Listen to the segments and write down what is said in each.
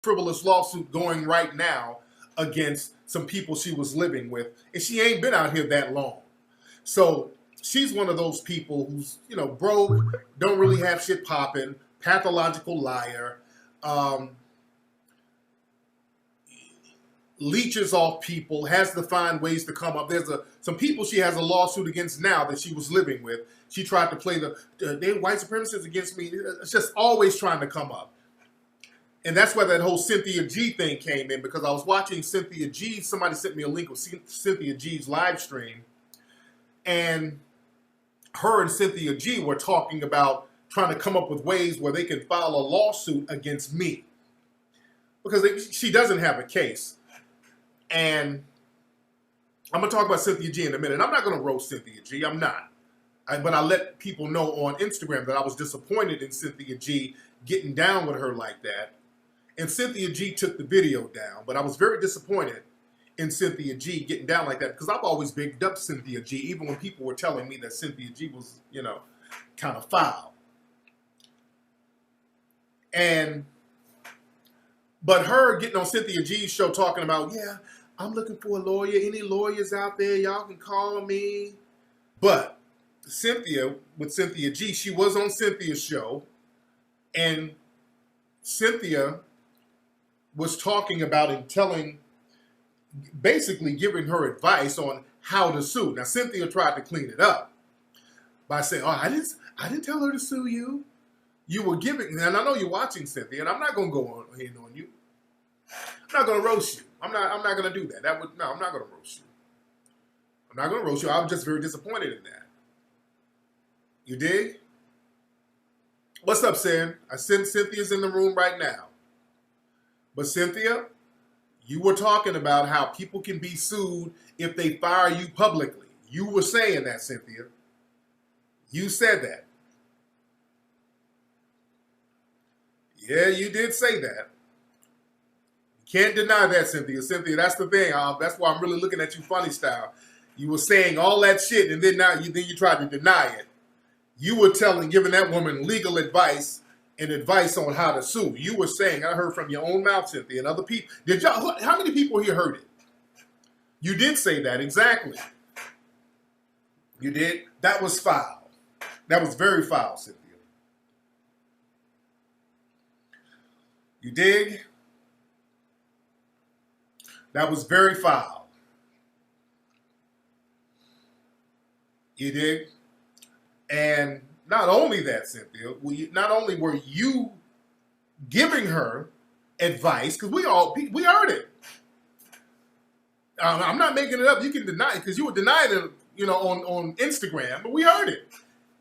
frivolous lawsuit going right now against some people she was living with, and she ain't been out here that long. So she's one of those people who's, you know, broke, don't really have shit popping, pathological liar, leeches off people, has to find ways to come up. There's some people she has a lawsuit against now that she was living with. She tried to play they white supremacists against me. It's just always trying to come up. And that's where that whole Cynthia G thing came in, because I was watching Cynthia G. Somebody sent me a link of Cynthia G's live stream. And her and Cynthia G were talking about trying to come up with ways where they can file a lawsuit against me. Because she doesn't have a case. And I'm going to talk about Cynthia G in a minute. I'm not going to roast Cynthia G. I'm not. But I let people know on Instagram that I was disappointed in Cynthia G getting down with her like that. And Cynthia G took the video down. But I was very disappointed in Cynthia G getting down like that, because I've always bigged up Cynthia G, even when people were telling me that Cynthia G was, you know, kind of foul. But her getting on Cynthia G's show talking about, yeah, I'm looking for a lawyer. Any lawyers out there, y'all can call me. But Cynthia, with Cynthia G, she was on Cynthia's show, and Cynthia was talking about and basically giving her advice on how to sue. Now, Cynthia tried to clean it up by saying, oh, I didn't tell her to sue you. You were giving, and I know you're watching, Cynthia, and I'm not going to go on you. I'm not going to roast you. I'm not going to do that. No, I'm not going to roast you. I'm not going to roast you. I'm just very disappointed in that. You dig? What's up, Sam? Cynthia's in the room right now. But Cynthia, you were talking about how people can be sued if they fire you publicly. You were saying that, Cynthia. You said that. Yeah, you did say that. You can't deny that, Cynthia. Cynthia, that's the thing. That's why I'm really looking at you funny style. You were saying all that shit, and then you tried to deny it. You were giving that woman legal advice and advice on how to sue. You were saying, I heard from your own mouth, Cynthia, and other people. How many people here heard it? You did say that, exactly. You did? That was foul. That was very foul, Cynthia. You dig? That was very foul. You dig? And not only that, Cynthia, not only were you giving her advice, because we heard it. I'm not making it up. You can deny it, because you were denying it, you know, on Instagram, but we heard it.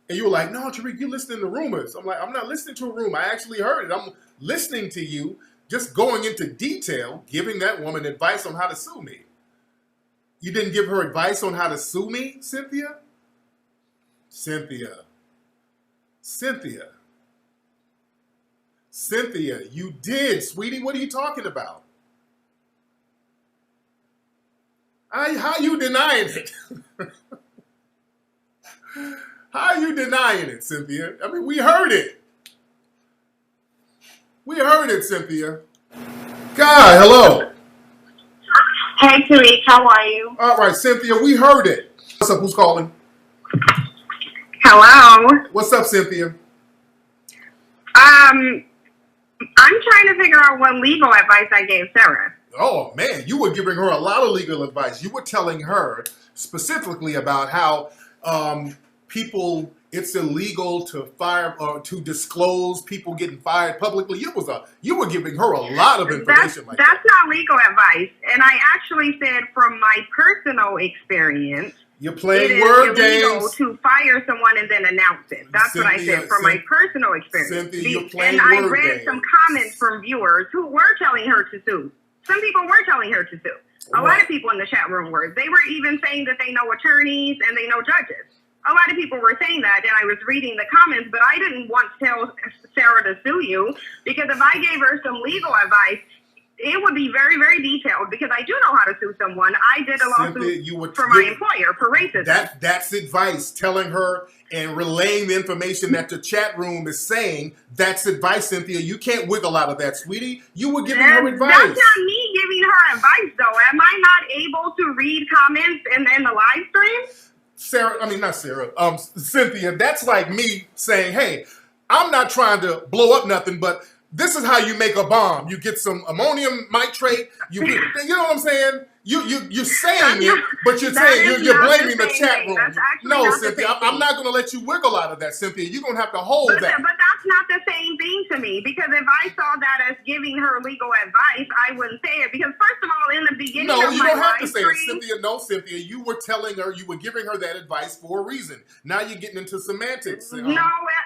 And you were like, no, Tariq, you're listening to rumors. I'm like, I'm not listening to a rumor. I actually heard it. I'm listening to you, just going into detail, giving that woman advice on how to sue me. You didn't give her advice on how to sue me, Cynthia? Cynthia, you did, sweetie. What are you talking about? How you denying it? How are you denying it, Cynthia? I mean, we heard it. We heard it, Cynthia. God, hello. Hey, Tariq, how are you? All right, Cynthia, we heard it. What's up? Who's calling? Hello. What's up, Cynthia? I'm trying to figure out what legal advice I gave Sarah. Oh, man, you were giving her a lot of legal advice. You were telling her specifically about how it's illegal to fire or to disclose people getting fired publicly. You were giving her a lot of information like that. That's not legal advice. And I actually said from my personal experience, you're playing word games. It is illegal to fire someone and then announce it. That's Cynthia, what I said from my personal experience. Cynthia, you're playing and word I read games. some comments from viewers who were telling her to sue. Some people were telling her to sue. A lot of people in the chat room were. They were even saying that they know attorneys and they know judges. A lot of people were saying that, and I was reading the comments, but I didn't want to tell Sarah to sue you, because if I gave her some legal advice, it would be very, very detailed because I do know how to sue someone. I did a lawsuit for my employer for racism. That's advice. Telling her and relaying the information that the chat room is saying. That's advice, Cynthia. You can't wiggle out of that, sweetie. You were giving her advice. That's not me giving her advice, though. Am I not able to read comments in the live stream? Sarah, I mean, not Sarah, Cynthia, that's like me saying, hey, I'm not trying to blow up nothing, but this is how you make a bomb. You get some ammonium nitrate. You know what I'm saying? You're saying it, but you're saying you're blaming the chat room. No, Cynthia, I'm not going to let you wiggle out of that, Cynthia. You're going to have to hold that. But that's not the same thing to me, because if I saw that as giving her legal advice, I wouldn't say it. Because first of all, in the beginning of my live stream, no, you don't have to say it, Cynthia. No, Cynthia, you were telling her, you were giving her that advice for a reason. Now you're getting into semantics. No,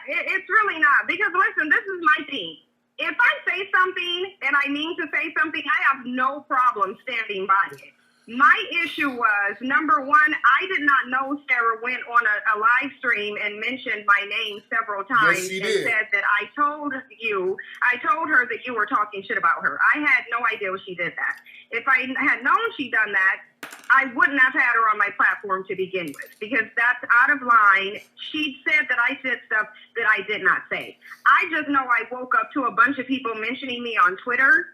it's really not. Because listen, this is my thing. If I say something and I mean to say something, I have no problem standing by it. My issue was, number one, I did not know Sarah went on a live stream and mentioned my name several times and said that I told her that you were talking shit about her. I had no idea she did that. If I had known she'd done that, I wouldn't have had her on my platform to begin with, because that's out of line. She said that I said stuff that I did not say. I just know I woke up to a bunch of people mentioning me on Twitter,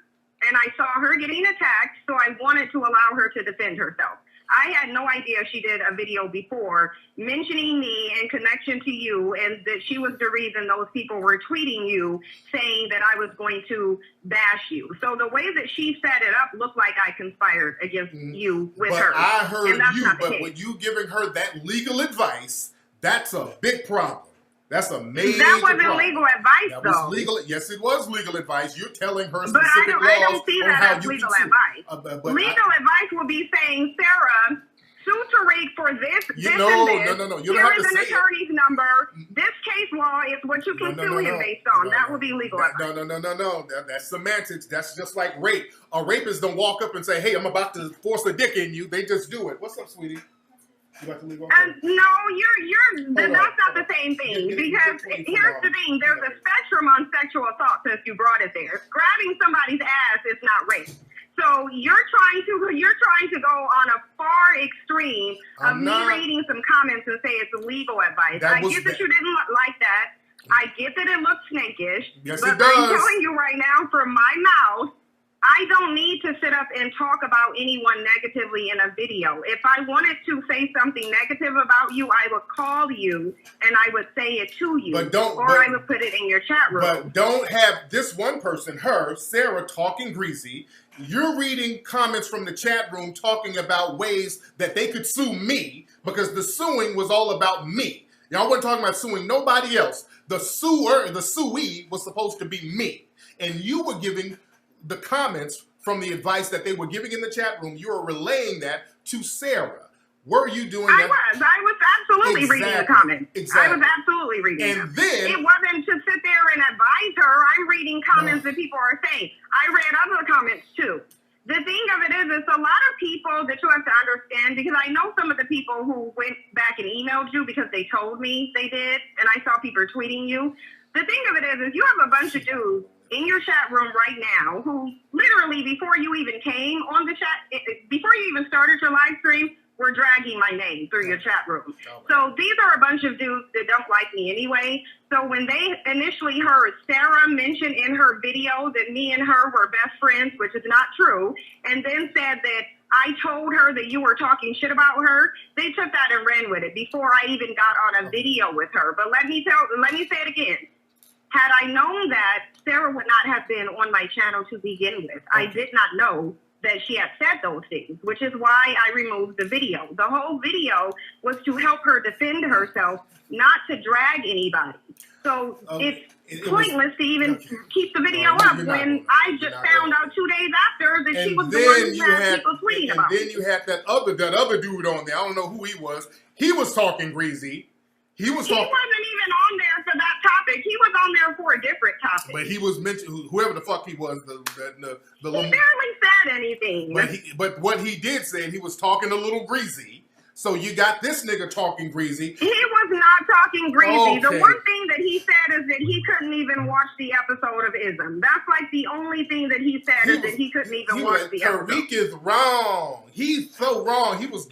and I saw her getting attacked, so I wanted to allow her to defend herself. I had no idea she did a video before mentioning me in connection to you, and that she was the reason those people were tweeting you saying that I was going to bash you. So the way that she set it up looked like I conspired against you with her. But I heard you, but when you giving her that legal advice, that's a big problem. That's a major That wasn't problem. legal advice, Was legal. Yes, it was legal advice. You're telling her but specific I don't see that as legal advice. Legal advice would be saying, Sarah, sue Tariq for this, this, and this. No. You don't have to say an attorney's number. This case law is what you can sue him based on. That would be legal advice. No. That's semantics. That's just like rape. A rapist don't walk up and say, hey, I'm about to force a dick in you. They just do it. What's up, sweetie? You about to leave no, that's not the same thing. Because here's the thing: there's a spectrum on sexual assault. Since you brought it there, grabbing somebody's ass is not rape. So you're trying to go on a far extreme of me reading some comments and say it's legal advice. I get that you didn't like that. I get that it looks snakish. Yes, but it does. I'm telling you right now, from my mouth, I don't need to sit up and talk about anyone negatively in a video. If I wanted to say something negative about you, I would call you and I would say it to you. I would put it in your chat room. But don't have this one person, her, Sarah, talking greasy. You're reading comments from the chat room talking about ways that they could sue me, because the suing was all about me. Y'all weren't talking about suing nobody else. The suee was supposed to be me. And you were giving the comments from the advice that they were giving in the chat room. You were relaying that to Sarah. Were you doing that? I was absolutely reading the comments. Exactly. I was absolutely reading them. Then it wasn't to sit there and advise her. I'm reading comments that people are saying. I read other comments too. The thing of it is, it's a lot of people that you have to understand, because I know some of the people who went back and emailed you because they told me they did, and I saw people tweeting you. The thing of it is you have a bunch of dudes in your chat room right now who literally, before you even came on the chat, before you even started your live stream, were dragging my name through your chat room. So these are a bunch of dudes that don't like me anyway. So when they initially heard Sarah mention in her video that me and her were best friends, which is not true, and then said that I told her that you were talking shit about her, they took that and ran with it before I even got on a video with her. But let me say it again. Had I known that, Sarah would not have been on my channel to begin with. I did not know that she had said those things, which is why I removed the video. The whole video was to help her defend herself, not to drag anybody. So it's pointless to even keep the video up when I just found out 2 days after that she was the one who had people tweeting about it. And then you had that other dude on there. I don't know who he was. He was talking greasy. He wasn't even on there for that topic. He was on there for a different topic. But he was mentioned, whoever the fuck he was. He barely said anything. But what he did say, he was talking a little greasy. So you got this nigga talking greasy. He was not talking greasy. Okay. The one thing that he said is that he couldn't even watch the episode of Ism. That's like the only thing that he said is that he couldn't even watch the episode. Tariq is wrong. He's so wrong. He was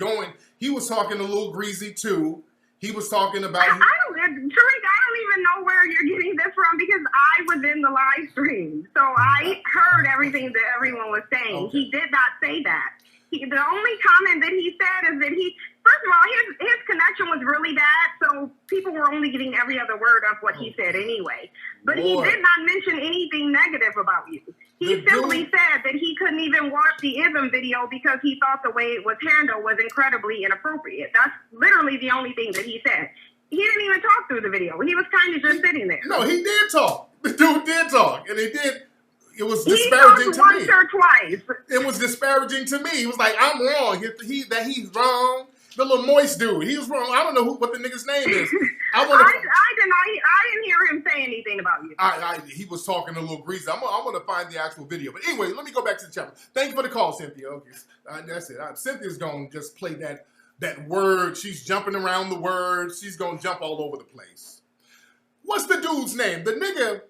talking a little greasy too. He was talking about... Tariq, I don't even know where you're getting this from because I was in the live stream. So I heard everything that everyone was saying. Okay. He did not say that. The only comment that he said is that first of all, his connection was really bad, so people were only getting every other word of what he said anyway. But he did not mention anything negative about you. He simply said that he couldn't even watch the Ism video because he thought the way it was handled was incredibly inappropriate. That's literally the only thing that he said. He didn't even talk through the video. He was kind of just sitting there. No, he did talk. The dude did talk, and he did. It was disparaging to me. Once or twice. It was disparaging to me. He was like, "I'm wrong. He's wrong." The little moist dude, he was wrong. I don't know what the nigga's name is. I didn't hear him say anything about you. He was talking a little greasy. I'm gonna find the actual video. But anyway, let me go back to the chapter. Thank you for the call, Cynthia. Okay, that's it. Cynthia's gonna just play that word. She's jumping around the words. She's gonna jump all over the place. What's the dude's name? The nigga.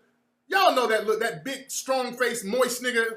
Y'all know that big, strong-faced, moist nigga